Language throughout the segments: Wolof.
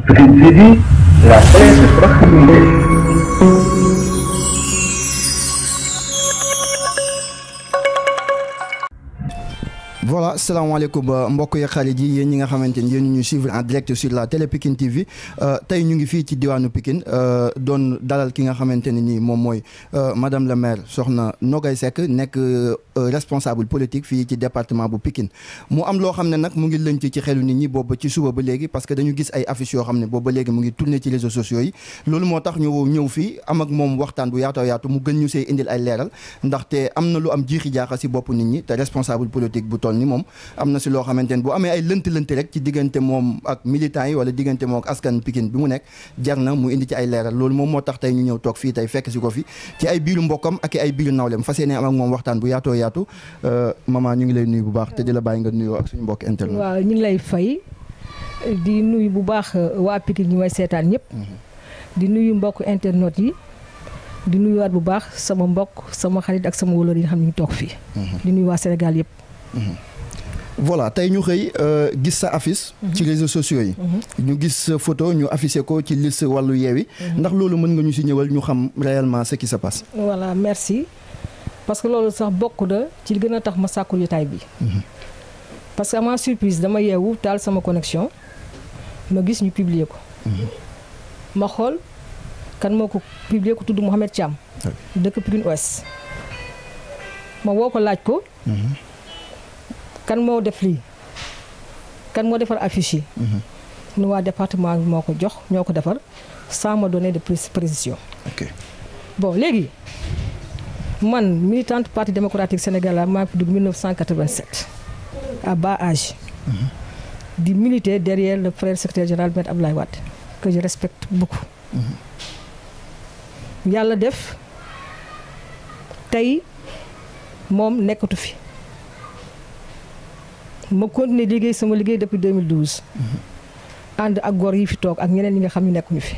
Pikine TV, la télé de proximité. Voilà, salaamaaleykum mbokk yi xarit yi yéen ñi nga xamante ni yéen ñu suivre en direct sur la télé Pikine TV tey ñu ngi fii ci diwaanu Pikine doon dalal ki nga xamante ne nii moom mooy madame la maire soxna Nogay Seck nekk responsable politique fii ci département bu Pikine mu am loo xam ne nag mu ngi lënc ci xelu nit ñi boobu ci suba ba léegi parce que dañu gis ay affiches yoo xam ne boobu ba léegi mu ngi tourné ci réseaux sociaux yi loolu moo tax ñu ñëw fii am ak moom waxtaan bu yaatoo yaatu mu gën ñu see indil ay leeral ndaxte am na lu am jiixi jaaxa si bopp nit ñi te responsable politique bu toll ni moom am na si loo xamante ne bu amee ay lënt rek ci diggante moom ak militants yi wala diggante moom ak askan Pikine bi mu nekk jar na mu indi ci ay leeral loolu moom moo tax tey ñu ñëw toog fii tey fekk si ko fi ci ay biiru mbokkam ak ay biiru nawlem fas yéene am ak moom waxtaan bu yaatoo yaatu maman ñu ngi lay nuyu bu baax te di la bàyyi nga nuyoo ak suñu mbokk internet. waaw ñu ngi lay fay di nuyu bu baax waa Pikine ñu may seetaan ñëpp di nuyu mbokk internet yi di nuyuwaat bu baax sama mbokk sama xarit ak sama wóolóor yi nga xam ne ñu toog fii di nuyu waa Sénégal yëpp. voilà tey ñu xëy gis sa affiche ci réseaux sociaux yi ñu gis sa photo ñu affiché ko ci liste wàllu yeewi ndax loolu mën nga ñu si ñëwal ñu xam réellement ce qui se passe. voilà merci parce que loolu sax bokk na ci li gën a tax ma sàkku jotaay bi parce que ama surprise dama yeewu taal sama connexion ma gis ñu publier ko ma xool kan moo ko publier ko tudd Mouhamed Thiam dëkk Pikine Ouest ma woo ko laaj ko kan moo def lii kan moo defar affiche yi nu waa département bi moo ko jox ñoo ko defar sans me donner de précision. ok bon léegi man militante parti démocratique sénégalais maa ngi fi dugg 1987 à bas âge di militer derrière le frère secrétaire général Maître Abdoulaye Wade que je respecte beaucoup yàlla def tey moom nekkatu fi ma continuer liggéey sama liggéey depuis 2012 ànd ak góor yi fi toog ak ñeneen ñi nga xam ne nekkuñu fi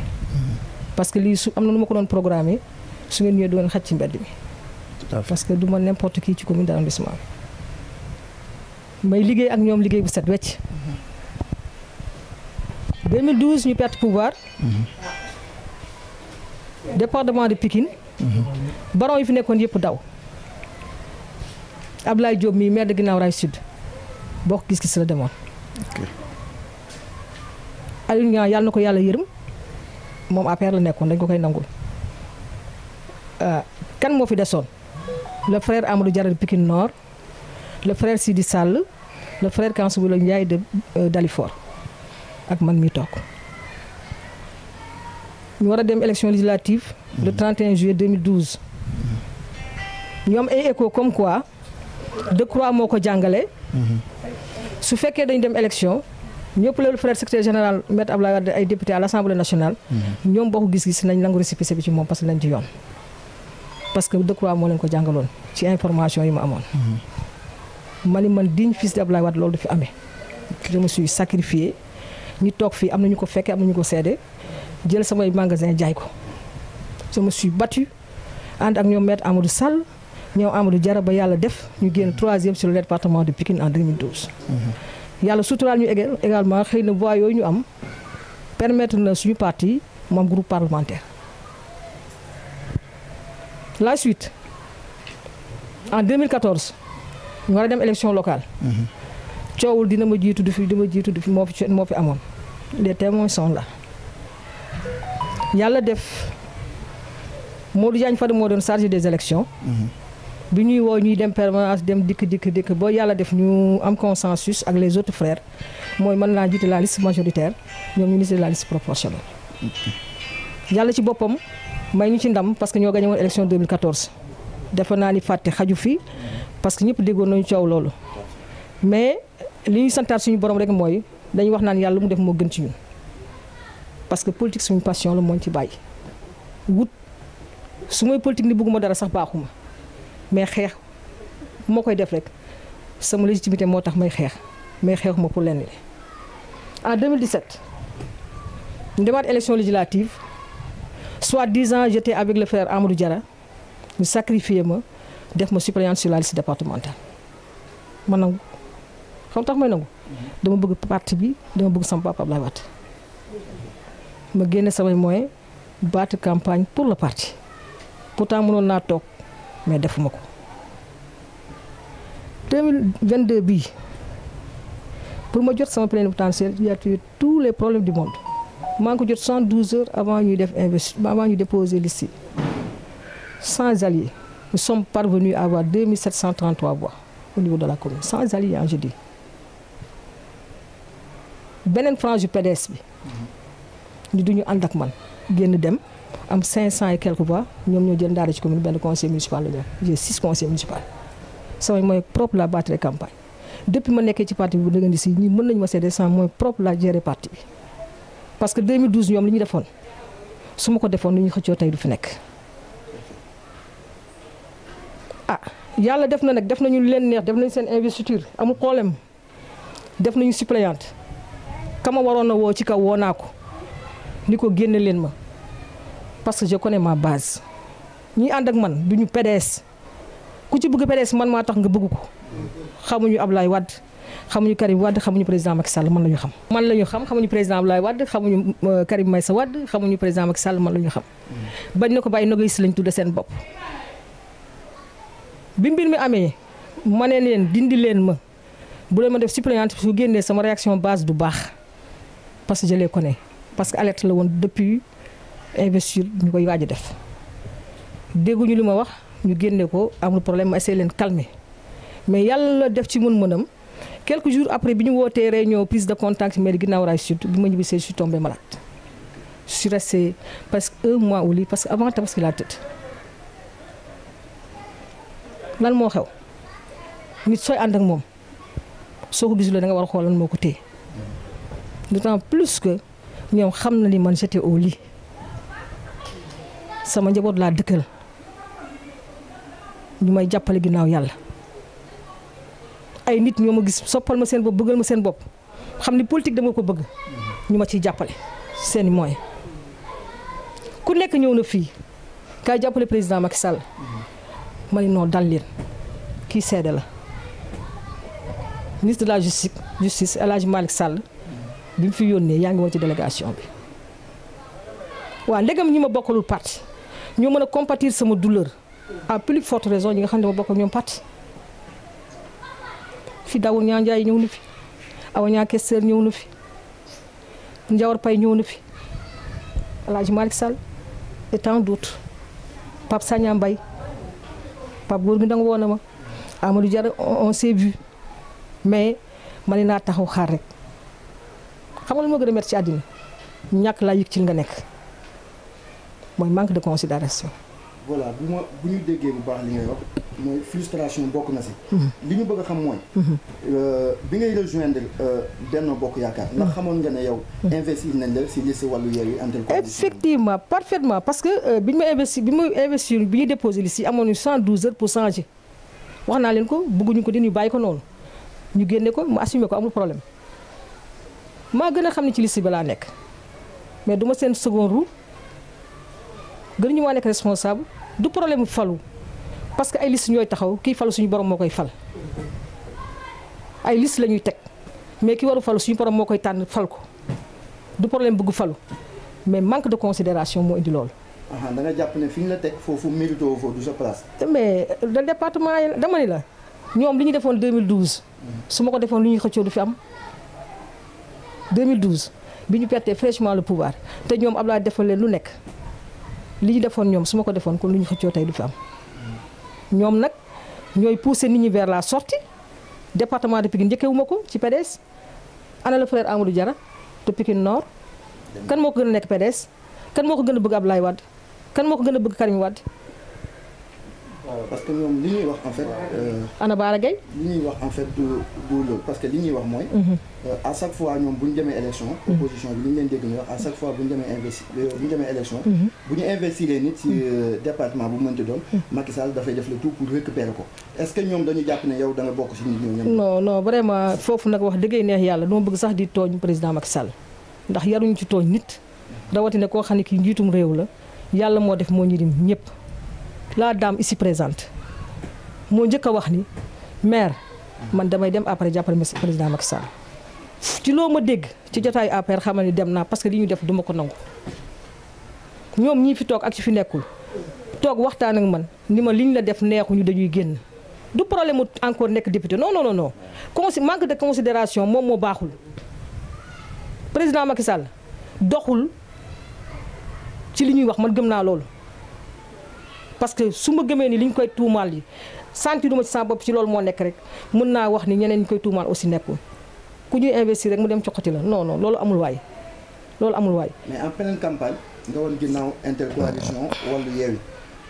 parce que lii su am na nu ma ko doon programmer su ngeen ñëwee doon xaj ci mbedd mi parce que du ma n'importe qui ci commune d'arrondissement bi may liggéey ak ñoom liggéey bu set wecc 2012 ñu perte pouvoir département de Pikine baron yi fi nekkoon yëpp daw Ablaye Diop mii maire de Guinaw Rail Sud bokk gis-gis la demoon Aliou Niang yàlla na ko yàlla yërëm moom APR la nekkoon dañ ko koy nangul kan moo fi desoon le frère Amadou Diarra de Pikine Nord le frère Sidi Sall le frère Kansouboulo Ndiaye de Dalifort ak man mi toog ñu war a dem élection législative le 31 juillet 2012 ñu am ay écho comme quoi Decroix moo ko jàngale su fekkee dañ dem élection ñëpp la le frère secrétaire général Maître Abdoulaye Wade ay député à l'Assemblée nationale ñoom bokk gis-gis nañ nangu récépissé bi ci moom parce que lañ ci yoon parce que Decroix moo leen ko jàngaloon ci information yi ma amoon ma ni man digne fils d'Abdoulaye Wade loolu du fi amee je me suis sacrifié ñi toog fii am na ñu ko fekkee am na ñu ko seede jël samay magasin jaay ko je me suis battu ànd ak ñoom Maître Amadou Sall ñoom Amadou Diarra ba yàlla def ñu génn 3e sur le département de Pikine en 2012 yàlla suturaal ñu également xëy na voix yooyu ñu am permettre na suñu parti mu am groupe parlementaire la suite en 2014 ñu war a dem élection locale coowul dina ma jiitu du fi moo fi amoon les témoins sont là yàlla def Modou Diagne Fada moo doon chargé des élections bi ñuy woo ñuy dem permanence dem dikk boo yàlla def ñu am consensus ak les autres frères mooy mën naa jiite la liste majoritaire ñoom ñu liste la liste proportionnelle yàlla ci boppam may ñu ci ndam parce que ñoo gagné woon élection 2014 defe naa ni fàtte xaju fi parce que ñëpp déggoon nañu coow loolu mais li ñuy santaat suñu borom rek mooy dañuy wax naan yàlla mu def moo gën ci ñun parce que politique suñu passion la moo ci bàyyi wut su may politique ni bëgguma dara sax baaxuma mais xeex moo koy def rek sama légitimité moo tax may xeex mais xeexuma pour lenn li en 2017 ñu demaat élection législative soit 10 ans j'étais avec le frère Amadou Diarra ñu sacrifié ma def ma suppléante sur la liste départementale ma nangu xam tax may nangu dama bëgg parti bi dama bëgg sama papa Abdoulaye Wade ma génne samay moyens battre campagne pour le parti pourtant mënoon naa toog mais defuma ko 2022 bii pour ma jot sama plénipotentiaire il y a eu tous les problèmes du monde maa ngi ko jot 112 heures avant ñuy def avant ñu déposer liste yi sans alliés nous sommes parvenus à avoir 2733 voix au niveau de la commune sans alliés je dis beneen frange du PDS bi ñu duñu ànd ak man génn dem am 500 et quelques voix ñoom ñoo jël ndaare ci commune benn conseil municipal la ñu am j'ai 6 conseils municipaux samay mooy propre la battre campagne depuis ma nekkee ci parti bi bu dëggandi si ñi mën nañu ma seede sans mooy propre la gérer parti bi parce que 2012 ñoom li ñu defoon su ma ko defoon lu ñu xëccoo tey du fi nekk ah yàlla def na nag def nañu leen neex def nañu seen investiture amul problème def nañu suppléante kama waroon na woo ci kaw woo naa ko ni ko génne leen ma parce que je connais ma base ñi ànd ak man duñu PDS ku ci bëgg PDS man maa tax nga bëgg ko xamuñu Ablaye Wade xamuñu Karim Wade xamuñu président Macky Sall man la ñu xam. man la ñu xam xamuñu président Ablaye Wade xamuñu Karim Meïssa Wade xamuñu président Macky Sall man la ñu xam. bañ na ko bàyyi nogay si lañ tudde seen bopp. bi mbir mi amee ma ne leen dindi leen ma bu leen ma def suppléante su génnee sama réaction base du baax parce que je les connais parce que alerte la woon depuis investiture ñu koy waaj a def dégguñu li ma wax ñu génne ko amul problème ma essayé leen calmer mais yàlla def ci mën-mënam quelques jours après bi ñu wootee réunion prise de contact mais ginnaaw raay sud bi ma ñibbisee je suis tombé malade je suis resté presque 1 mois au lit parce que avant Tabaski laa tëdd lan moo xew nit sooy ànd ak moom soo ko gisulee da nga war a xool lan moo ko téye d'autant plus que ñoom xam na ni man j'étais au lit sama njaboot laa dëkkal ñu may jàppale ginnaaw yàlla ay nit ñoo ma gis soppal ma seen bopp bëggal ma seen bopp xam ni politique dama ko bëgg ñu ma ciy jàppale seeni moyens ku nekk ñëw na fii kaay jàppale président Macky Sall ma ni non dal leen kii seede la ministre de la justice El Hadj Malick Sall bi mu fi yónnee yaa ngi woon ci délégation bi waaw ndegam ñi ma bokkalul parti ñoo mën a compatir sama douleur à plus forte raison ñi nga xam ne ma bokk ak ñoom parti fi Dawour Niang Ndiaye ñëw na fi Awa Niang Kester ñëw na fi Ndiawar Paye ñëw na fi El Hadj Malick Sall et tant d'autres Pape Sagna Mbaye Pape Gorgui Ndong woo na ma Amadou Diarra on s'est vu mais ma ne naa taxaw xaar rek xam nga lu ma gën a métti ci àddina ñàkk laa yëg ci li nga nekk mooy manque de considération voilà bu ñu déggee bu baax li ngay wax mooy frustration bokk na si. li ñu bëgg a xam mooy. bi ngay rejoindre Benno Bokk Yaakaar. ndax xamoon nga ne yow. investir nañ la si liste wàllu Yewwi Antel. effectivement parfaitement parce que bi ñu investir bi ñu déposé liste yi amoon 112 heures pour changer wax naa leen ko bëgguñu ko ñu bàyyi ko noonu ñu génne ko mu assumé ko amul problème maa gën a xam ne ci liste bi laa nekk mais du ma seen second roue. gën ñu maa nekk responsable du problème mu falu parce que ay liste ñooy taxaw kii falu suñu borom moo koy fal ay liste la ñuy teg mais ki waru falu suñu borom moo koy tànn fal ko du problème bëgg falu mais manque de considération moo indi loolu. da nga jàpp ne fi ñu la teg foofu mérite woo foofu du sa place. mais le département yi dama ni la ñoom li ñu defoon 2012 su ma ko defoon lu ñuy xëccoo du fi am 2012 bi ñu pertee fraîchement le pouvoir te ñoom Abdoulaye defal leen lu nekk. li ñu defoon ñoom su ma ko defoon kon lu ñu xëccoo tey du fi am ñoom nag ñooy pousser nit ñi vers la sortie département de Pikine njëkkewuma ko ci PDS ana le frère Amadou Diarra de Pikine Nord kan moo ko gën a nekk PDS kan moo ko gën a bëgg Abdoulaye Wade kan moo ko gën a bëgg Karim Wade. parce que ñoom li ñuy wax en fait. Ana Bara Gaye li ñuy wax en fait du loolu parce que li ñuy wax mooy. à chaque fois ñoom bu ñu demee élection. opposition bi li ñu leen dégg ñu wax à chaque fois bu ñu demee élection. bu ñu investir nit ci département bu mënti doon. Macky Sall dafay def le tout pour récupérer ko est-ce que ñoom dañu jàpp ne yow da nga bokk ci nit ñoom. non vraiment foofu nag wax dëggee neex yàlla duma bëgg sax di tooñ président Macky Sall ndax yaruñu ci tooñ nit rawatina koo xam ne kii njiitum réew la yàlla moo def moo ñu dim ñëpp. La dame ici présente moo njëkk a wax ni maire man damay dem après jàppale président Macky Sall ci loo ma dégg ci jotaayu APR xamal ni dem naa parce que li ñu def duma ko nangu ñoom ñii fi toog ak ci fi nekkul toog waxtaan ak man ni ma liñ la def neexuñu dañuy génn du problème mu encore nekk député non non non non manque de considération moom moo baaxul président Macky Sall doxul ci li ñuy wax man gëm naa loolu parce que su ma gëmee ni li ñu koy tuumaal yi sentiruma ci sama bopp ci loolu moo nekk rek mën naa wax ni ñeneen ñi koy tuumaal aussi nekkul ku ñuy investir rek mu dem coxati la non non loolu amul waay loolu amul waay. mais en pleine campagne nga woon ginnaaw intercoalition Wallu Yewwi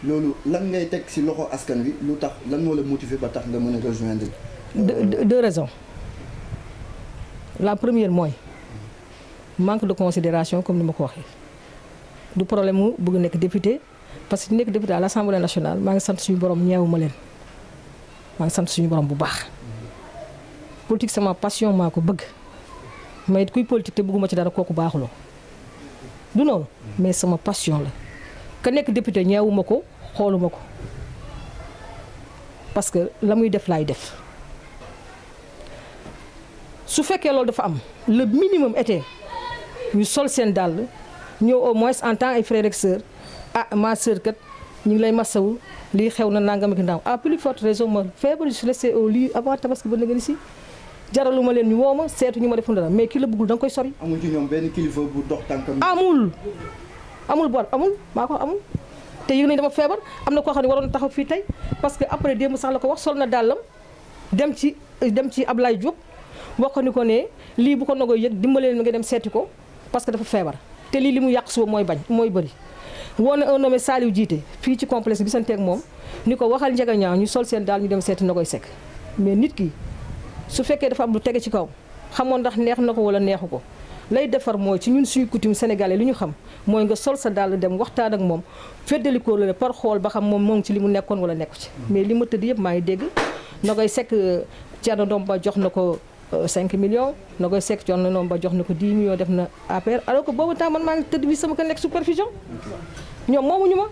loolu lan ngay teg ci loxo askan wi lu tax lan moo la motiver ba tax nga mën a rejoindre. deux raisons la première mooy manque de considération comme ni ma ko waxee du problème mu bëgg nekk député parce que nekk député à l'Assemblée nationale maa ngi sant suñu borom ñeewu ma leen maa ngi sant suñu borom bu baax politique sama passion maa ko bëgg mais kuy politique te bëgguma ci dara kooku baaxuloo du noonu mais sama passion la ka nekk député ñeewuma ko xooluma ko parce que la muy def laay def su fekkee loolu dafa am le minimum était ñu sol seen dàll ñëw au moins en tant ay frère ak sœur ah ma sœur kat ñu ngi lay masawu lii xew na nangam ak ndaw à plus forte raison ma feebar je suis resté au lit avant tabaski ba nga ni si jaraluma leen ñu woo ma seetu ñu ma defoon dara mais ki la bëggul da nga koy sori. amul ci ñoom benn kilifa bu dox tànkam. amul bor amul maa ko amul te yëg nañu dama feebar am na koo xam ne waroon taxaw fii tey parce que après démb sax la ko wax sol na dàllam dem ci Ablaye Diop wax ko ni ko ne lii bu ko nogoo yëg dimbale leen nga dem seeti ko parce que dafa feebar te lii li mu yàq suba mooy bañ mooy bëri. woo na un nommé Saliou jiite fii ci complexe bi santeeg moom ni ko waxal njëga ñaaw ñu sol seen daal ñu dem seeti na koy sekk mais nit ki su fekkee dafa am lu tege ci kaw xamoon ndax neex na ko wala neexu ko lay defar mooy ci ñun suñu coutume sénégalais li ñu xam mooy nga sol sa dàll dem waxtaan ak moom feddali ko la par xool ba xam moom ci li mu nekkoon wala nekku ci mais li ma tëdd yëpp maa ngi dégg na koy sekk Thierno Ndomba jox na ko 5 millions na koy sekk Thierno Ndomba jox na ko 10 millions def na APR alors que boobu temps man maa ngi tëdd bi sama ka nekk supervision ñoom moomuñu ma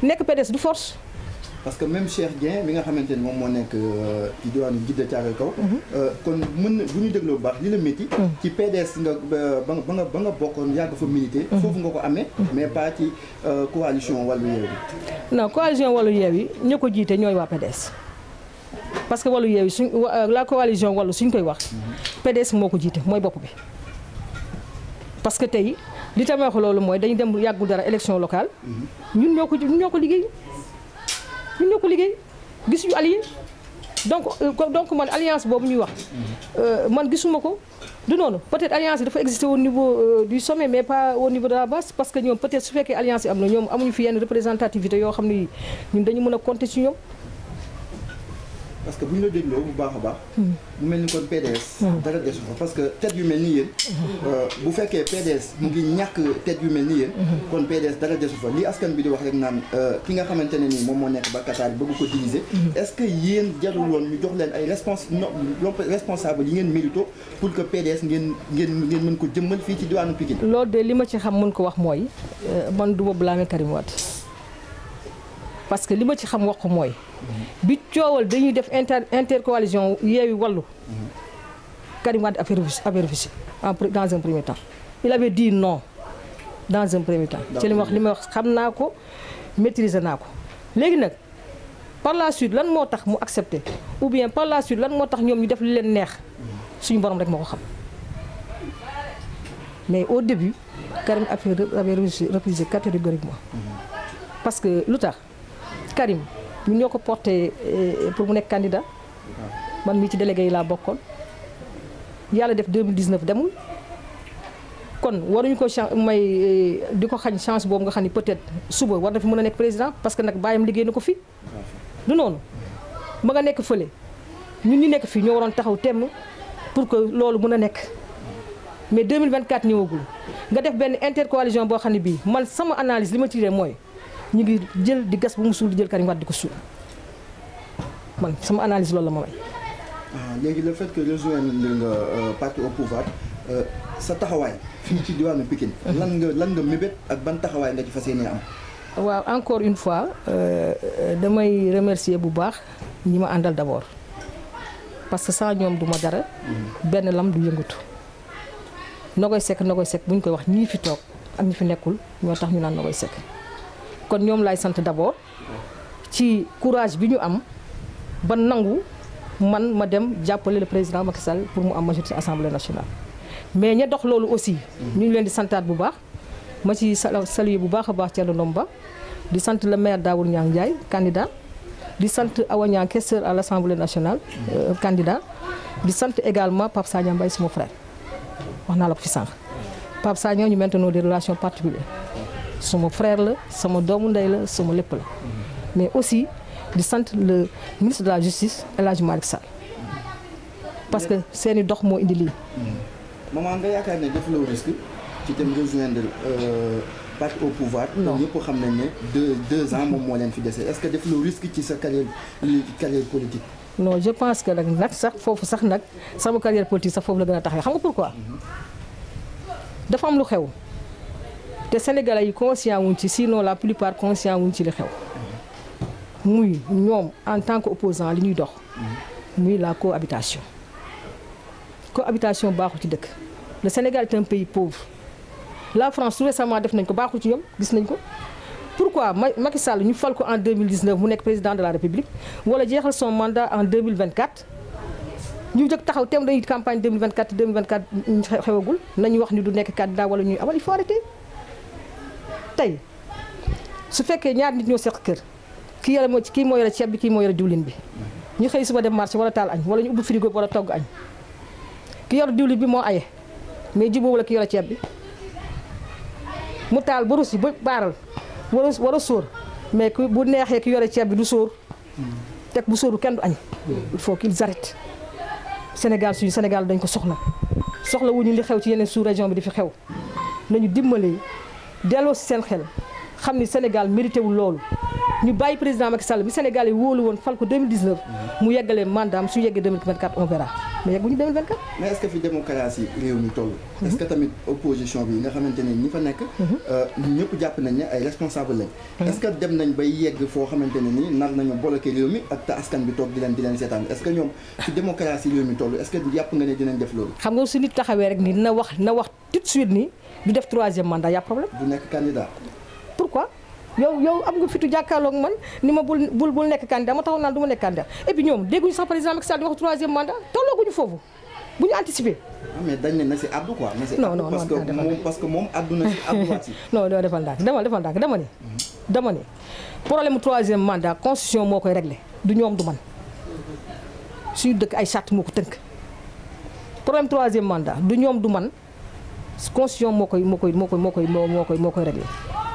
nekk PDS du force. parce que même Cheikh Dieng mi nga xamante ni moom moo nekk ci diwaanu Djiddah Thiaroye Kaw. kon mën na bu ñu dégloo bu baax li la métti. ci PDS nga ba nga bokkoon yàgg fa milité. foofu nga ko amee. mais pas ci coalition Wallu Yewwi. non coalition Wallu Yewwi ña ko jiite ñooy waa PDS parce que Wallu Yewwi suñ la coalition Wallu suñ koy wax. PDS moo ko jiite mooy bopp bi parce que tey li tamit wax loolu mooy dañu dem yàggul dara élection locale. ñun ñoo ko liggéey. ñun ñoo ko liggéey gisuñu allié donc man alliance boobu ñuy wax man gisuma ko du noonu peut-être alliance yi dafa exister au niveau du sommet mais pas au niveau de la base parce que ñoom peut-être su fekkee alliance yi am na ñoom amuñu fi yenn représentativité yoo xam ni ñun dañu mën a compter ci ñoom. parce que bu ñu la dégloo bu baax a baax. mu mel ni kon PDS. dara desu fa parce que tête yu mel ni yéen. bu fekkee PDS mu ngi ñàkk tête yu mel ni yéen. kon PDS dara desu fa li askan bi di wax rek naan ki nga xamante ne nii moom moo nekk ba Qatar bëgg ko diviser. est-ce que yéen jarul woon ñu jox leen ay responsable yi ngeen mérito pour que PDS ngeen mën ko jëmmal fii ci diwaanu Pikine. loolu de li ma ci xam mën ko wax mooy man du ma blâmer Karim Wade parce que li ma ci xam wax ko mooy. bi coowal dañuy def intercoalition Yewwi Wallu Karim Wade avait refusé dans un premier temps il avait dit non dans un premier temps ci li ma wax xam naa ko maîtriser naa ko léegi nag par la suite lan moo tax mu accepté ou bien par la suite lan moo tax ñoom ñu def li leen neex suñu borom rek moo ko xam mais au début Karim avait refusé catégoriquement parce que lu tax Karim ñun ñoo ko porté pour mu nekk candidat man mii ci délégué yi laa bokkoon yàlla def 2019 demul kon waruñu ko may di ko xañ chance boobu nga xam ni peut-être suba war na fi mën a nekk président parce que nag bàyyam liggéey na ko fi du noonu ma nga nekk fële ñun ñu nekk fii ñoo waroon taxaw temm pour que loolu mën a nekk mais 2024 ñëwagul nga def benn intercoalition boo xam ne bii man sama analyse li ma tiré mooy ñu ngi jël di gas bu mu suul di jël Karim Wade di ko suul man sama analyse loolu la ma may. léegi le fait que rejoindre nga parti au pouvoir sa taxawaay fii ci diwaanu Pikine. lan nga mébét ak ban taxawaay nga ci fas yéene am. waaw encore une fois damay remercier bu baax ñi ma àndal d'abord parce que sans ñoom du ma dara. benn lam du yëngatu Nogoy Seck bu ñu koy wax ñii fi toog ak ñi fi nekkul ñoo tax ñu naan Nogoy Seck kon ñoom laay sant d'abord ci courage bi ñu am ba nangu man ma dem jàppale le président Macky Sall pour mu am majorité assemblée nationale. mais ña dox loolu aussi ñu ngi leen di santaat bu baax ma ci saluer bu baax a baax Thierno Ndomba di sant le maire Daoud Niang Ndiaye candidat di sant Awa Niang questeur à l'Assemblée nationale candidat di sant également Pape Sagna Mbaye sama frère wax naa la ko fi sànq Pape Sagna ñu maintenons des relations particulières sama frère la sama doomu ndey la sama lépp la mais aussi di sant le ministre de la justice El Hadji Malick Sall parce que seeni dox moo indi lii. maman nga yaakaar ne def loo risque ci dem rejoindre parti au pouvoir. non ñëpp xam nañ ne deux ans moom moo leen fi dese est-ce que def loo risque ci sa carrière politique. non je pense que nag sax foofu sax nag sama carrière politique sax foofu la gën a taxee xam nga pourquoi. dafa am lu xew te sénégalais yi conscient wuñ ci sinon la plupart conscient wuñ ci li xew. muy ñoom en tant que opposant li ñuy dox. muy la cohabitation. cohabitation baaxul ci dëkk le Sénégal est un pays pauvre la France tout récemment def nañ ko baaxul ci ñoom gis nañ ko pourquoi Macky Sall ñu fal ko en 2019 mu nekk président de la République wala jeexal son mandat en 2024 ñu jëkk taxaw thème dañuy campagne 2024 xewagul nañu wax ni du nekk candidat wala ñuy amal il faut arrêter tey su fekkee ñaar nit ñoo seq kër kii moo yore ceeb bi kii moo yore diwlin bi ñu xëy suba dem marché wala taal añ wala ñu ubbi frigo wala togg añ ki yor diwlin bi moo aye mais jubóobu la ki yor ceeb bi mu taal ba rus yi ba baaral war a sóor mais bu neexee ki yore ceeb bi du sóor teg bu sóoru kenn du añ il faut qu'ils arrêtent Sénégal suñu Sénégal dañ ko soxla wuñu li xew ci yeneen sous région bi di fi xew nañu dimbale delloo si seen xel xam ni Sénégal mérité wul loolu ñu bàyyi président Macky Sall bi Sénégal yi wóolu woon fal ko 2019 mu yeggalee mandaam su yeggee 2024 on verra mais yegguñu 2024. mais est-ce que fi démocratie réew mi toll. est-ce que tamit opposition bi nga xamante ne ñi fa nekk. ñëpp jàpp nañ ne ay responsable lañ. est-ce que dem nañ bay yegg foo xamante ne nii nar nañu bloqué réew mi ak te askan bi toog di leen seetaan est-ce que ñoom fi démocratie réew mi toll est-ce que jàpp nga ne dinañ def loolu. xam nga su nit taxawee rek ni na wax tout de suite ni du def 3e mandat y a problème. du nekk candidat. pourquoi. yow am nga fitu jàkkaarloog man ni ma bul nekk candidat ma taxaw naan du ma nekk candidat et puis ñoom dégguñu sax président Macky Sall di wax 3e mandat tollooguñu foofu bu ñu anticiper. mais dañ ne na si addu quoi. non parce que moom addu na si adduwaat si. non defal ndànk dama ne problème mu 3e mandat constitution moo koy réglé du ñoom du man suñu dëkk ay charte moo ko tënk problème 3e mandat du ñoom du man constitution moo koy réglé.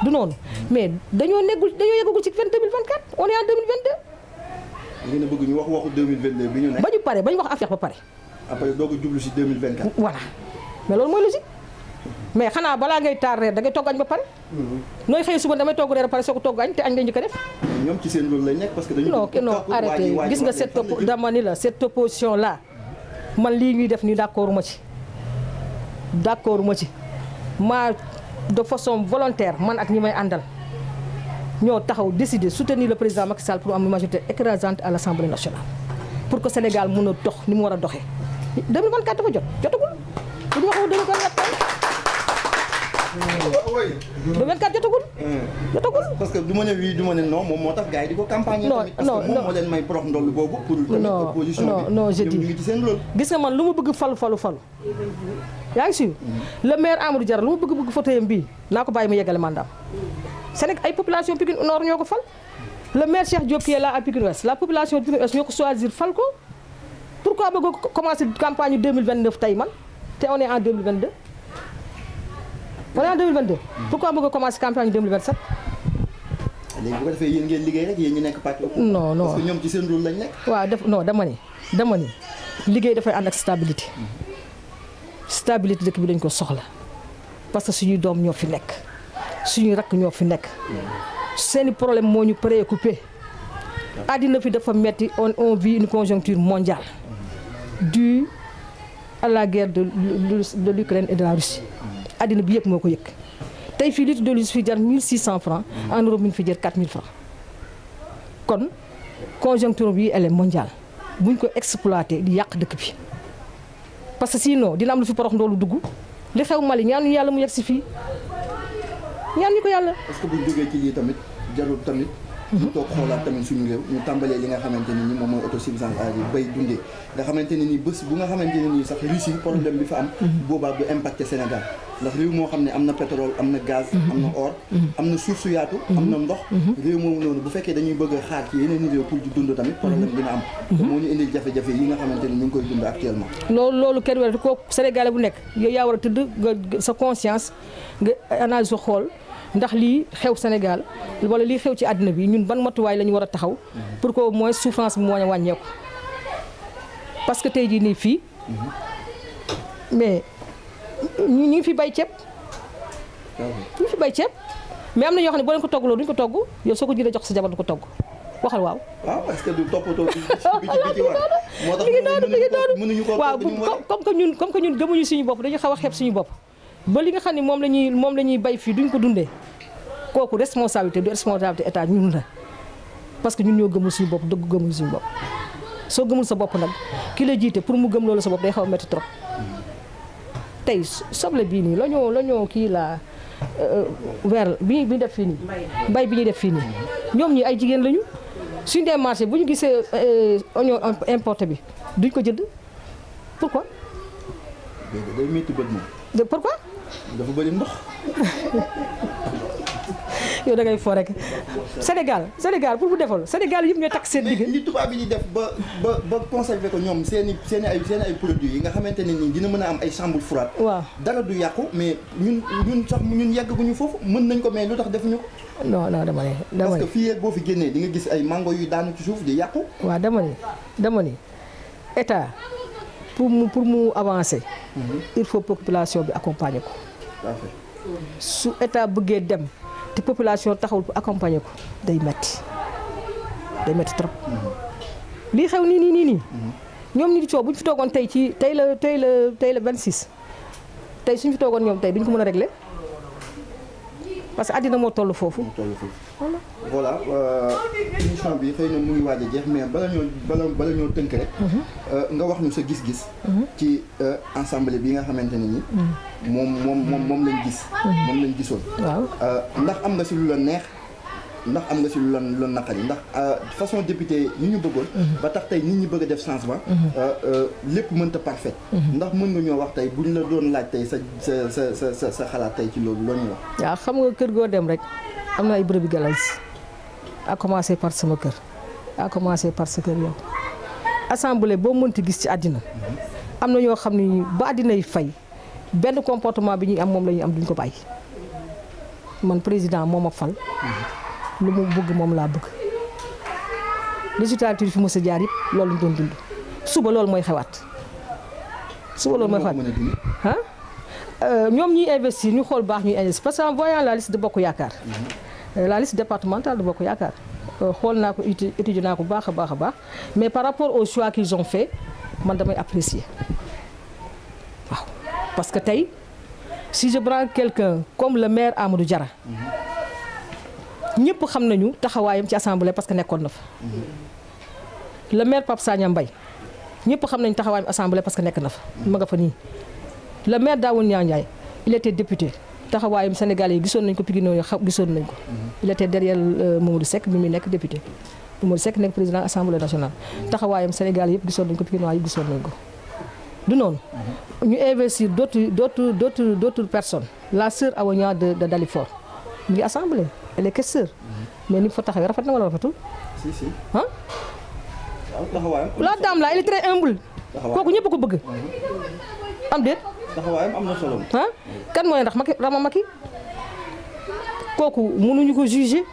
du noonu mais dañoo yeggagul ci 2024 on est en 2022. ngeen a bëgg ñu wax waxu 2022 bi ñu nekk. ba ñu pare ba ñu wax affaire ba pare. après doo ko jublu si 2024. voilà mais loolu mooy logique mais xanaa balaa ngay taar reer da ngay togg añ ba pare. nooy xëy suba damay togg reer ba pare soo ko togg añ te añ ngay njëkk a def. ñoom ci seen loolu lañ nekk parce que dañu. non arrêtez gis nga cette opposition là man lii ñuy def nii d'accord ma ci de façon volontaire man ak ñi may àndal ñoo taxaw décider soutenir le président Macky Sall pour am une majorité écrasante à l'Assemblée nationale pour que Sénégal mën a dox ni mu war a doxee 2024 dafa jotagul bu ñu waxee 2024 jotagul. parce que du ma ne oui du ma ne non moom moo tax gars yi di ko campagne. non parce que moom moo leen may prox ndoll boobu. pour tamit opposition bi je dis ñu ngi ci seen loolu. gis nga man lu ma bëgg falu yaa ngi suivre le maire Amadou Diarra lu ma bëgg fauteuilam bii naa ko bàyyi mu yeggale mandat Sénégal ay population Pikine Nord ñoo ko fal le maire Cheikh Diop qui est là à Pikine Ouest la population de Pikine Ouest ñoo ko choisir fal ko pourquoi bëgg ko commencer campagne 2029 tey man te on est en 2022 pourquoi bëgg a commencer campagne 2027. léegi bu ko defee yéen ngeen liggéey rek yéen ñu nekk parti. non parce que ñoom ci seen rôle lañ nekk. waaw dama ni liggéey dafay ànd ak stabilité dëkk bi dañ ko soxla parce que suñuy doom ñoo fi nekk suñuy rakk ñoo fi nekk seeni problème moo ñu préoccupé àddina fi dafa metti on vit une conjoncture mondiale due à la guerre de l'Ukraine et de la Russie àddina bi yëpp moo ko yëg tey fii litre de l'huile fi jar 1600 francs en Europe mi ngi fi jar 4000 francs kon conjoncture bi elle est mondiale buñ ko exploité di yàq dëkk bi parce que sinon dina am lu fi porox ndoolu dugg li xew Mali ñaan ñu yàlla mu yegg si fii ñaan ñu ko yàlla. est-ce que bu ñu jógee ci lii tamit jarul tamit. ñu toog xoolaat tamit suñu réew ñu tàmbalee li nga xamante ne ni moom mooy autosuffisance alimentaire bay dundee nga xamante ne ni bés bu nga xamante ne nii sax Russie problème bi fa am. boobaa du impacté Sénégal ndax réew moo xam ne am na pétrole am na gaz. am na or am na suuf su yaatu. am na ndox. réew moomu noonu bu fekkee dañuy bëgg a xaar ci yeneen réew pour di dund tamit problème dina am. te moo ñu indil jafe-jafe yi nga xamante ni ñu ngi koy dund actuellement. loolu kenn wérati ko Sénégalais bu nekk yow yaa war a tëdd nga sa conscience nga analyse sa xool ndax lii xew Sénégal wala lii xew ci àddina bi ñun ban matuwaay la ñu war a taxaw pour que au moins souffrance bi moo ñu wàññeeku parce que tey jii nii fii mais ñu ngi fi bay ceeb ñu ngi fi bay ceeb mais am na yoo xam ne boo leen ko toggaloo duñ ko togg yow soo ko jëlee jox sa jabar du ko togg waxal waaw. waaw est-ce que du toppatoo bi ci war moo tax mënuñu ko waaw comme que ñun gëmuñu suñu bopp dañu xaw a xeeb suñu bopp ba li nga xam ne moom la ñuy bay fii duñ ko dundee kooku responsabilité du responsabilité état ñun la parce que ñun ñoo gëmul suñu bopp dëgg gëmul suñu bopp soo gëmul sa bopp nag ki la jiite pour mu gëm loolu sa bopp day xaw a métti trop tey soble bii nii la ñoo kii la weer bi ñu def fii nii mbay bi ñuy def fii nii ñoom ñi ay jigéen lañu suñu dee marché bu ñu gisee oignon importé bi duñ ko jënd pourquoi. day métti bët moom. pourquoi. dafa bëri ndox. yow da ngay fo rek Sénégal pour bu defal Sénégal yëpp ñooy takk seen digg. mais li tubaab yi di def ba conserver ko ñoom seen i ay produits yi nga xamante ne nii dina mën a am ay chambre froide. waaw dara du yàqu mais ñun sax ñun yeggaguñu foofu mën nañ ko mais lu tax defuñu ko. non dama ne. parce que fii boo fi génnee di nga gis ay mango yu daanu ci suuf di yàqu. waaw dama ni état pour mu avancer. il faut population bi accompagner ko. su état bëggee dem te population taxawul pour accompagner ko day metti trop. lii xew nii ñoom ñi di coow bu ñu fi toogoon tey la 26 tey suñu fi toogoon ñoom tey duñ ko mën a régler parce que àddina moo toll foofu. voilà émission bi xëy na mu ngi waaj a jeex mais bala ñoo tënk rek. nga wax ñu sa gis-gis. ci ensemble bi nga xamante ne ni. moom lañ gis. moom lañ gisoon. waaw ndax am nga si lu la neex ndax am nga si lu la naqari ndax façon député yi ñu bëggoon. ba tax tey nit ñi bëgg a def changement. lépp mënta parfait. ndax mën nga ñoo wax tey buñ la doon laaj tey sa xalaat tey ci loolu loo ñuy wax. waaw xam nga kër goo dem rek am na ay bërëb galas à commencer par sama kër à commencer par sa kër yow. assemblée boo mënti gis ci àddina am na ñoo xam ni ba àddina yi fay benn comportement bi ñuy am moom la ñuy am duñ ko bàyyi man président moo ma fal. lu mu bëgg moom laa bëgg législature fi mos a jaar yëpp loolu lañ doon dund suba loolu mooy xewaat ñoom ñuy investir ñu xool baax ñuy investir parce que en voyant la liste de Bokk Yaakaar la liste départementale de Bokk Yaakaar xool naa ko étudier naa ko baax a baax mais par rapport au choix qu'ils ont fait man damay apprécier waaw parce que tey si je prends quelqu'un comme le maire Amadou Diarra ñëpp xam nañu taxawaayam ci assemblée parce que nekkoon na fa. le maire Pape Sagna Mbaye ñëpp xam nañu taxawaayam assemblée parce que nekk na fa. ma nga fa nii le maire Daoud Ndiaye il était député taxawaayam Sénégalais yi gisoon nañ ko Pikine gisoon nañ ko. il était derrière Mamadou Seck bi muy nekk député Mamadou Seck nekk président assemblée nationale taxawaayam Sénégalais yëpp gisoon nañ ko Pikine yëpp gisoon nañ ko. du noonu ñu investir d'autres personnes la sœur Awa Niang de Dalifort mu ngi assemblée. elle est questeur mais ni mu fa taxawee rafet na wala rafetul. si ah. la dame là elle est très humble. kooku ñëpp ko bëgg. am déet. taxawaayam am na solo. ah kan mooy ndax Rama Maki kooku mënuñu ko juger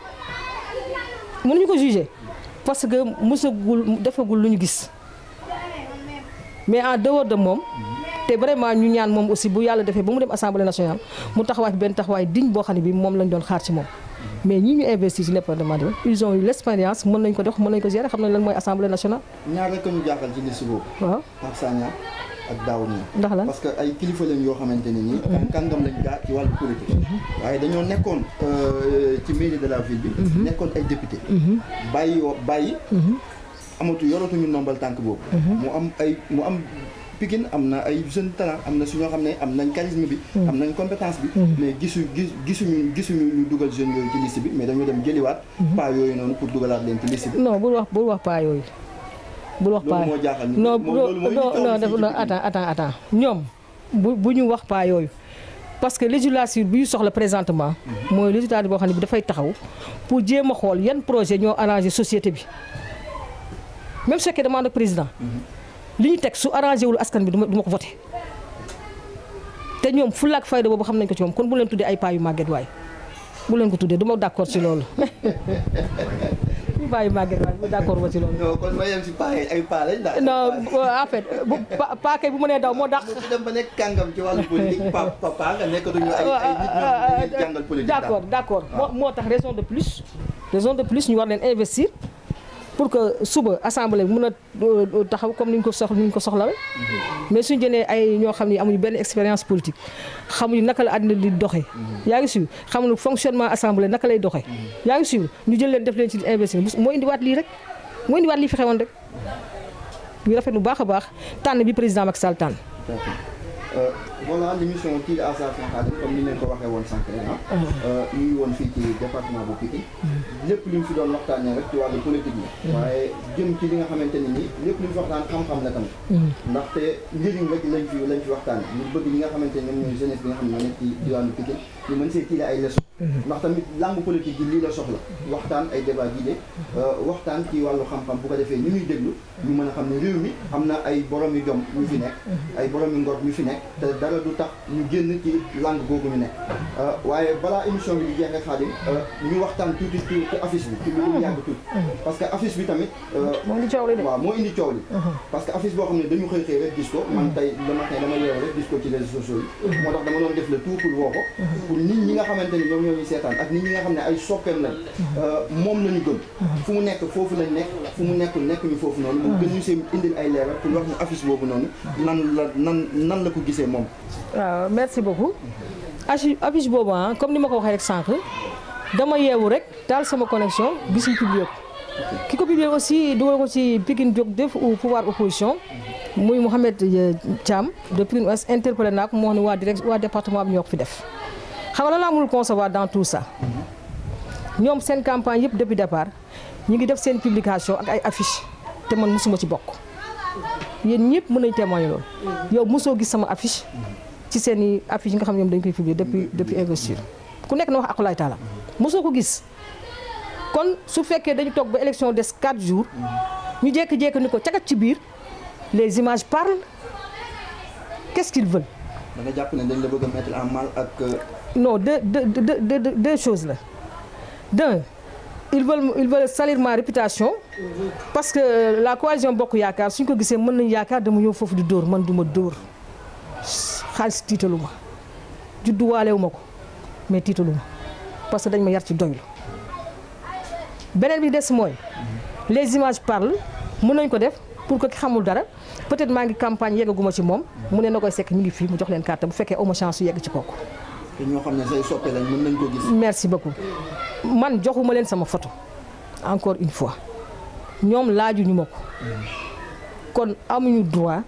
parce que defagul lu ñu gis mais en dehors de moom. te vraiment ñu ñaan moom aussi bu yàlla defee ba mu dem assemblée nationale mu taxawaay benn taxawaay digne boo xam ne bi moom lañ doon xaar ci moom. mais ñi ñu investir ci département bi ils ont eu l'expérience mën nañ ko def mën nañ ko gérer xam nañ lan mooy assemblée nationale. ñaar rek ñu jaaxal ci liste boobu. waaw Pape Sagna ak Daoud Niang. ndax lan parce que ay kilifa lañ yoo xamante ne nii. ay kàngam lañ jaar ci wàllu politique. waaye dañoo nekkoon ci mairie de la ville bi. nekkoon ay député. bàyyi. yoratuñu nombal tànk boobu. mu am Pikine am na ay jeunes talent am na su ñoo xam ne am nañ charisme bi. am nañ compétence bi. mais gisuñu ñu dugal jeunes yooyu ci liste bi mais dañoo dem jëliwaat. pas yooyu noonu pour dugalaat leen ci liste bi. non bul wax pas yooyu. bul wax pas loolu moo jaaxal non attends ñoom bu ñu wax pas yooyu. parce que législature bi ñu soxla présentement. mooy législature boo xam ne bi dafay taxaw pour jéem a xool yan projet ñoo arrangé société bi même su fekkee demande président. li ñu teg su arrangé wul askan bi du ma ko voté te ñoom fulla ak fayda boobu xam nañ ko ci moom kon bu leen tuddee ay paa yu màgget waay bu leen ko tuddee du ma d'accord ci loolu. paa yu màgget waay bu d'accord ma ci loolu. non kon ma yem ci paa yi ay paa lañ daal. non en fait paa kay bu mënee daw moo dàq. ku dem ba nekk kàngam ci wàllu politique paa nga nekkatuñu ay nit ñoo jàngal politique. d'accord moo tax raison de plus ñu war leen investir. pour que suba assemblée bi mën a taxaw comme ni ñu ko soxlawee mais suñu jëlee ay ñoo xam ne amuñu benn expérience politique xamuñu naka la àddina di doxee. yaa ngi suivre xamuñu fonctionnement assemblée naka lay doxee. yaa ngi suivre ñu jël leen def leen ci investir moo indiwaat lii rek moo indiwaat lii fi xewoon rek ñu rafet lu baax a baax tànn bi président Macky Sall tànn. voilà l'émission tire à sa fin comme ni leen ko waxee woon sànq rek ñu ngi woon fii ci département bu Pikine lépp li mu fi doon waxtaanee rek ci wàllu politique la waaye jëm ci li nga xamante ne ni lépp li mu fi waxtaan xam-xam la tamit ndaxte njëriñ rek lañ fi waxtaane ñu bëgg ñi nga xamante ne ñoom ñooy jeunesse bi nga xam ne ñoo nekk ci diwaanu Pikine ñu mën see tiire ay leçons ndax tamit langue politique yi lii la soxla waxtaan ay débat guidé waxtaan ci wàllu xam-xam bu ko defee ñu ñuy déglu ñu mën a xam ne réew mi am na ay borom yu jom ñu fi nekk ay borom yu ngor ñu fi nekk te dara du tax ñu génn ci langue googu ñu nekk waaye balaa émission bi di jeex rek Khadim ñu waxtaan tuuti ci affiche bi ci lu yàgg tuuti parce que affiche bi tamit moo indi coow li de waaw moo indi coow li parce que affiche boo xam ne dañu xëy rek gis ko man tey le matin dama yeewu rek gis ko ci réseaux sociaux yi moo tax dama doon def le tout pour woo ko pour nit ñi nga xamante ni ñoom ñoo ñu seetaan ak nit ñi nga xam ne ay soppeem lañ moom la ñu gëm fu mu nekk foofu lañ nekk fu mu nekkul nekk ñu foofu noonu mu gën ñu see indil ay leeral pour wax ñu affiche boobu noonu nan la ko gisee moom. waaw merci beaucoup affiche boobu comme ni ma ko waxee rek sànq dama yeewu rek taal sama connexion gis ñu publié ko ki ko publié aussi dugal ko ci Pikine jóg def au pouvoir opposition muy Mouhamed Thiam de Pikine Ouest interpellé naa ko moo xam ne waa département bi ñoo ko fi def xam nga lan laa mënul concevoir dans tout ça ñoom seen campagne yëpp depuis départ ñu ngi def seen publication ak ay affiche te man mosuma ci bokk yéen ñëpp mën nañu témoigner loolu yow mosoo gis sama affiche ci seen i affiche yi nga xam ne ñoom dañu koy publier depuis investiture ku nekk na wax akulaay taala mosoo ko gis kon su fekkee dañu toog ba élection des 4 jours ñu jékki-jékki ni ko cagat ci biir les images parlent qu'est-ce qu'ils veulent. da nga jàpp ne dañ la bëgg a mettre en mal ak. non deux choses la d'un ils veulent salir ma réputation parce que la coalition Bokk Yaakaar suñ ko gisee mën nañu yaakaar dama ñëw foofu di dóor man du ma dóor xaalis tiitalu ma judduwaalewu ma ko mais tiitalu ma parce que dañ ma yar ci doylu beneen bi des mooy les images parlent mën nañ ko def pour que ki xamul dara peut-être maa ngi campagne yeggaguma ci moom mu ne na koy sekk mi ngi fii mu jox leen carte bu fekkee awma chance yu yegg ci kooku. te ñoo xam ne say soppe lañ mën nañ ko gis. merci beaucoup man joxuma leen sama photo encore une fois ñoom laajuñu ma ko kon amuñu droit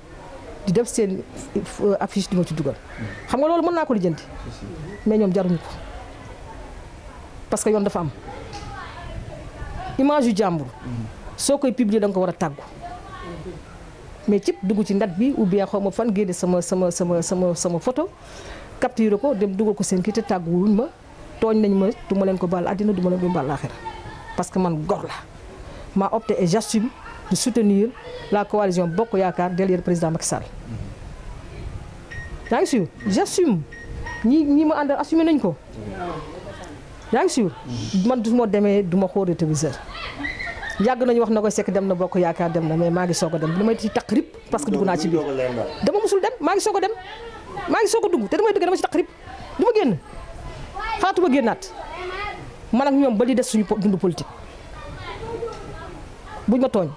di def seen affiche di ma ci dugal xam nga loolu mën naa ko lijjanti mais ñoom jaruñu ko parce que yoon dafa am image yu jàmbur soo koy publier da nga ko war a tàggu mais cëpp dugg ci ndat bi ou bien xaw ma fan génne sama photo capturé ko dem dugal ko seen kii te tàgguwuñ ma tooñ nañ ma du ma leen ko baal àddina du ma leen ko baal laaxira parce que man gor la maa opté et j'assume de soutenir la coalition Bokk Yaakaar derrière président Macky Sall. yaa ngi sûr j'assume ñi ma àndal assumé nañ ko yaa ngi sûr man du ma demee du ma xool téléviseur yàgg nañu wax na koy sekk dem na Bokk Yaakaar dem na mais maa ngi soog a dem damay ci taq rib parce que dugg naa ci biir dama musul dem maa ngi soog a dem maa ngi soog a dugg te damay dugg dama ci taq rib du ma génn xaatuma génnaat man ak ñoom ba li des suñu dund politique buñ ma tooñ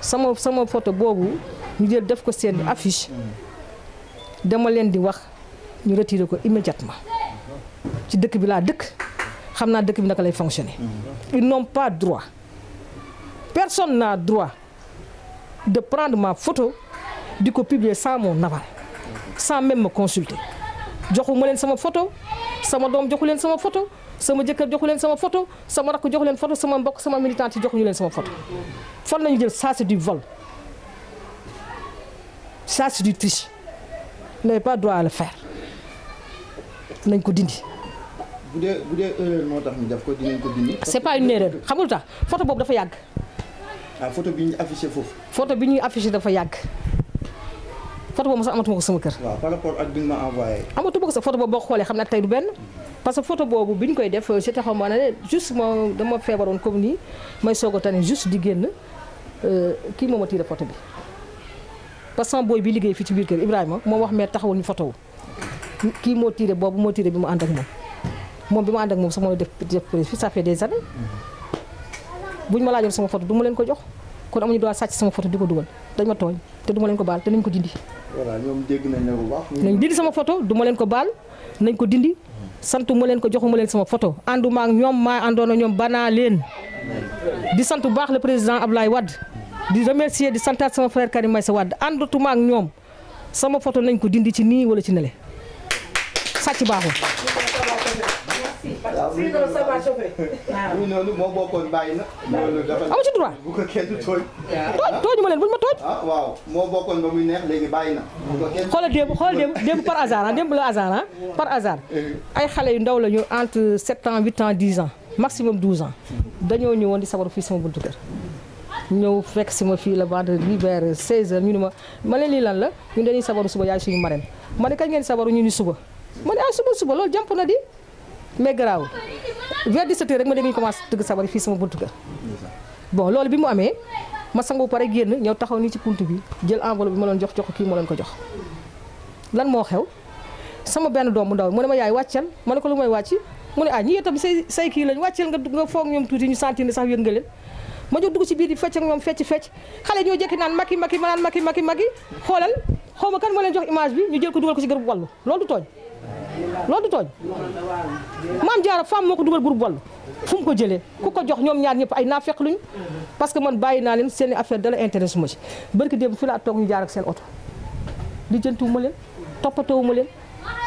sama photo boobu ñu jël def ko seen affiche dama leen di wax ñu retirer ko immédiatement ci dëkk bi laa dëkk xam naa dëkk bi naka lay fonctionner ils n'ont pas droit personne n'a droit de prendre ma photo di ko publier sans mon aval sans même me consulter joxu ma leen sama photo sama doom joxu leen sama photo sama jëkkër joxu leen sama photo sama rakk joxu leen photo sama mbokk sama militante yi joxuñu leen sama photo fan lañu jël ça c'est du vol ça c'est du triche vous n'avez pas droit à le faire nañ ko dindi. bu dee erreur moo tax ñu def ko dinañ ko dindi. c'est pas une erreur xam nga lu tax photo boobu dafa yàgg. photo bi ñu affiché foofu. photo bi ñuy affiché dafa yàgg photo boobu sax amatuma ko sama kër. waaw par rapport ak bi nga ma envoyé. amatuma ko sa photo boobu boo xoolee xam ne ak tey du benn parce que photo boobu bi ñu koy def j'étais xaw ma ne juste ma dama feebaroon comme nii may soog a tane juste di génn kii moo ma tiré photo bi. parce que sama booy bi liggéey fii ci biir kër Ibrahima moo wax mais taxawul ñu photo wu kii moo tiré boobu moo tiré bi mu ànd ak moom bi ma ànd ak moom sax moo def prise fii ça fait des années buñ ma laajoon sama photo du ma leen ko jox kon amuñu droit sàcc sama photo di ko dugal dañ ma tooñ te du ma leen ko baal te nañ ko dindi. voilà ñoom dégg nañ la bu baax. nañ dindi sama photo du ma leen ko baal nañ ko dindi santu ma leen ko joxuma leen sama photo ànduma ak ñoom maa àndoon ak ñoom banaa leen di sant bu baax le président Abdoulaye Wade di remercier di santaat sama frère Karim Meïssa Wade àndatuma ak ñoom sama photo nañ ko dindi ci nii wala ci nele sàcc baaxul. oui noonu moo bokkoon bàyyi na. loolu dafa amu ci droit. bu ko kenn tooñ. tooñu ma leen buñ ma tooñ. waaw moo bokkoon ba muy neex léegi bàyyi na. bu ko kenn xoolal démb par hasard démb la hasard par hasard ay xale yu ndaw la ñu entre 7 ans 8 ans 10 ans maximum 12 ans dañoo ñëwoon di sabaru fii sama buntu kër. ñëw fekk si ma fii la vendredi vers 16h ñu ne ma leen lii lan la ñun dañuy sabaru suba yaay suñu marraine ma ne kañ ngeen sabaru ñu ni suba ma ne suba loolu jàmp na di mais garaawul vers 17h rek ma dégg ñu commencé tëgg sabar fii sama buntu kër bon loolu bi mu amee ma sangu pare génn ñëw taxaw nii ci buntu bi jël enveloppe bi ma leen jox ko kii moo leen ko jox lan moo xew sama benn doom bu ndaw mu ne ma yaay wàccal ma ne ko lu may wàcc mu ne ñi itam say kii lañ wàccal nga foog ñoom tuuti ñu sentir ne sax yëg nga leen ma jóg dugg ci biir di fecc ak ñoom fecc xale ñoo jekki naan maki ma naan maki xoolal xaw ma kan moo leen jox image bi ñu jël ko dugal ko ci groupe wàllu loolu du tooñ maam Jaara femme moo ko dugal groupe wàllu fu mu ko jëlee ku ko jox ñoom ñaar ñëpp ay naafeq luñ parce que man bàyyi naa leen seen affaire dala intéresse ma ci barki démb fi laa toog ñu jaar ak seen oto lijjantiwu ma leen toppatoowu ma leen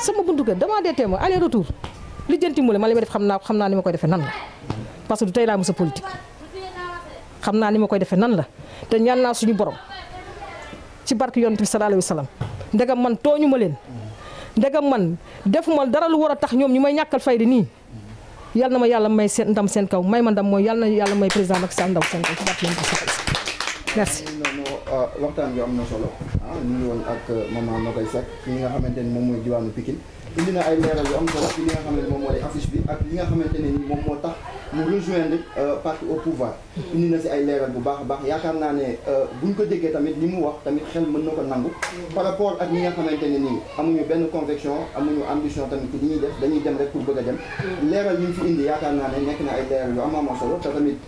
sama buntu kër demandé témoin aller retour lijjantiwu ma leen ma li ma def xam naa ni ma koy defee nan la parce que du tey laa mos a politique xam naa ni ma koy defee nan la te ñaan naa suñu borom ci barke yonent bi sallallahu alayhi wa sallam ndegam man tooñu ma leen ndegam man defuma dara lu war a tax ñoom ñu may ñàkkal fayda nii yal na ma yàlla may seen ndam seen kaw may ma ndam mooy yal na yàlla may président Macky Sall ndam seen kaw ci barke yonent bi sallallahu alayhi wa sallam merci. waxtaan bi am na solo ñu ngi woon ak maman Nogaye Seck fi nga xamante ni moom mooy diwaanu Pikine indi na ay leeral yu am solo ci li nga xamante moom moo di affiche bi ak li nga xamante ne ni moom moo tax mu rejoindre parti au pouvoir indi na si ay leeral bu baax a baax yaakaar naa ne buñ ko déggee tamit li mu wax tamit xel mën na ko nangu par rapport ak ñi nga xamante ne nii amuñu benn conviction amuñu ambition tamit ci li ñuy def dañuy dem rek pour bëgg a dem leeral yi ñu fi indi yaakaar naa ne nekk na ay leeral yu am solo te tamit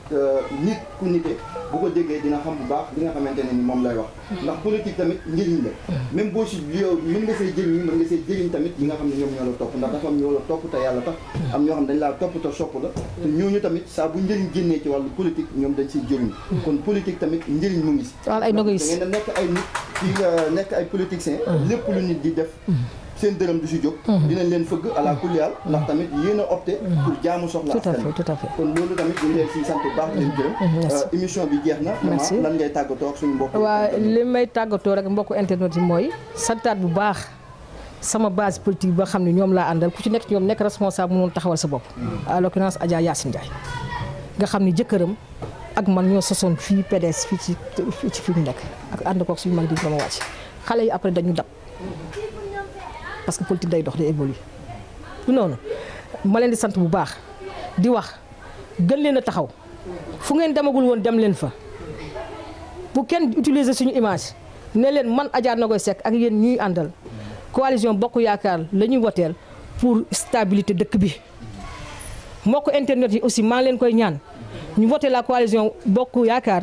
nit ku nite bu ko déggee dina xam bu baax li nga xamante ne ni moom lay wax ndax politique tamit njëriñ la même boo si yow mën nga see jëriñ mën nga see jëriñ tamit ñi nga xam ne ñoom ñoo la topp ndax dafa am ñoo la topp te yàlla tax am ñoo xam dañ laa topp te sopp la te ñooñu tamit saa bu njëriñ génnee ci wàllu politique ñoom dañ siy jëriñ kon politique tamit njëriñ mu ngi si da ngeen a nekk ay nit fii nga nekk ay politiciens lépp lu nit di def seen dërëm du si jóg dinañ leen fëgg à la kuliyal ndax tamit yéen a opté pour jaamu soxla askan tout à fait kon loolu tamit ñu ngi leen si sant bu baax leen gërëm émission bi jeex na maman lan ngay tàggatoo ak suñu mbokk waaw li may tàggatoo rek mbokku internet yi mooy santaat bu baax sama base politique ba xam ne ñoom laa àndal ku ci nekk ñoom nekk responsable mënoon taxawal sa bopp à l'occurrence Adja Yacine Ndiaye nga xam ni jëkkëram ak man ñoo sosoon fii PDS fii ci fi ñu nekk ak ànd koog suñu mag di dama wàcc xale yi après dañu dab parce que politique day dox day évoluer du noonu ma leen di sant bu baax di wax gën leen a taxaw fu ngeen demagul woon dem leen fa bu kenn utiliser suñu image ne leen man Adja Nogaye Seck ak yéen ñuy àndal coalition Bokk Yaakaar la ñuy woteel pour stabilité dëkk bi mbokk internet yi aussi maa leen koy ñaan ñu voté la coalition Bokk Yaakaar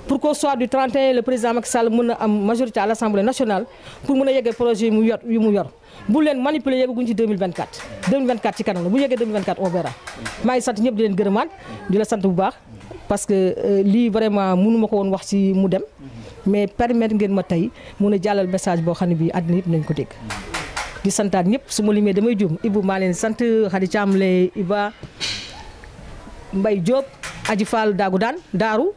pour qu'au soir du 31 le président Macky Sall mën a am majorité à l'Assemblée nationale pour mën a yeggee projet yu mu yor bu leen manipuler yeggaguñ ci 2024 ci kanam la bu yeggee 2024 on verra maa ngi sant ñëpp di leen gërëmaat di la sant bu baax parce que lii vraiment mënu ma ko woon wax ci mu dem mais permettre ngeen ma tey mun a jàllal message boo xam ne bii àddina yëpp nañ ko dégg. di santaat ñëpp su ma limee damay juum Ibou maa leen sant Khady Thiam le Iba Mbaye Diop Aji Fall daagu daan daaru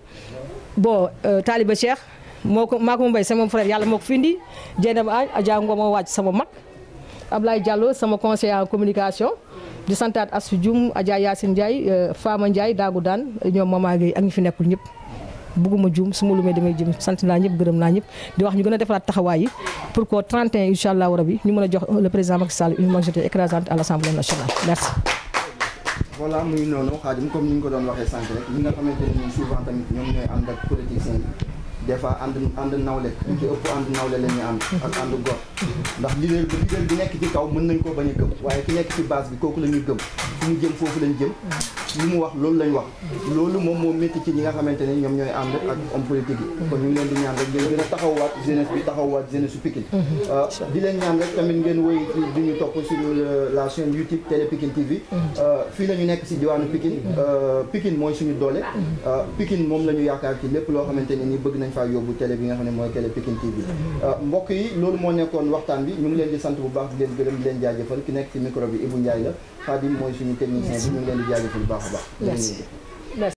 bon Taliba Cheikh maa ko Mbaye sama frère yàlla moo ko fi indi Dieynaba Adja Ngoma wàcc sama mag Ablaye Diallo sama conseiller en communication di santaat Assou Dioum Adja Yacine Ndiaye Fama Ndiaye daagu daan ñoom Mama Gueye ak ñi fi nekkul ñëpp bugguma juum su ma lumee damay jëm sant naa ñëpp gërëm naa ñëpp di wax ñu gën a defaraat taxawaay yi pour que 31 incha allah rabi ñu mën a jox le président Macky Sall une majorité écrasante à l'Assemblée nationale merci. voilà muy noonu Khadim comme ni ñu ko doon waxee sànq rek ñi nga xamante ne nii souvent tamit ñoom ñooy ànd ak politiciens yi des fois ànd nawle ñu ci ëpp ànd nawle la ñuy ànd ak ànd gor ndax leader bi nekk ci kaw mën nañ koo bañ a gëm waaye ki nekk ci base bi kooku la ñuy gëm fu mu jëm foofu lañ jëm li mu wax loolu lañ wax loolu moom moo métti ci ñi nga xamante ne ñoom ñooy ànd ak homme politique yi kon ñu ngi leen di ñaan rek ngeen gën a taxawaat jeunesse bi taxawaat jeunesse su Pikine di leen ñaan rek tamit ngeen woy di ñu topp sur la chaîne YouTube Télé Pikine TV fii la ñu nekk si diwaanu Pikine Pikine mooy suñu doole Pikine moom la ñu yaakaar ci lépp loo xamante ne ni bëgg nañ faa yóbbu télé bi nga xam ne mooy Télé Pikine TV mbokk yi loolu moo nekkoon waxtaan bi ñu ngi leen di sant bu baax di leen gërëm di leen jaajëfal ki nekk ci micro bi Ibou Ndiaye la Khadim mooy suñu technicien bi ñu ngi leen di jaajëfal bu baax a baax. Merci.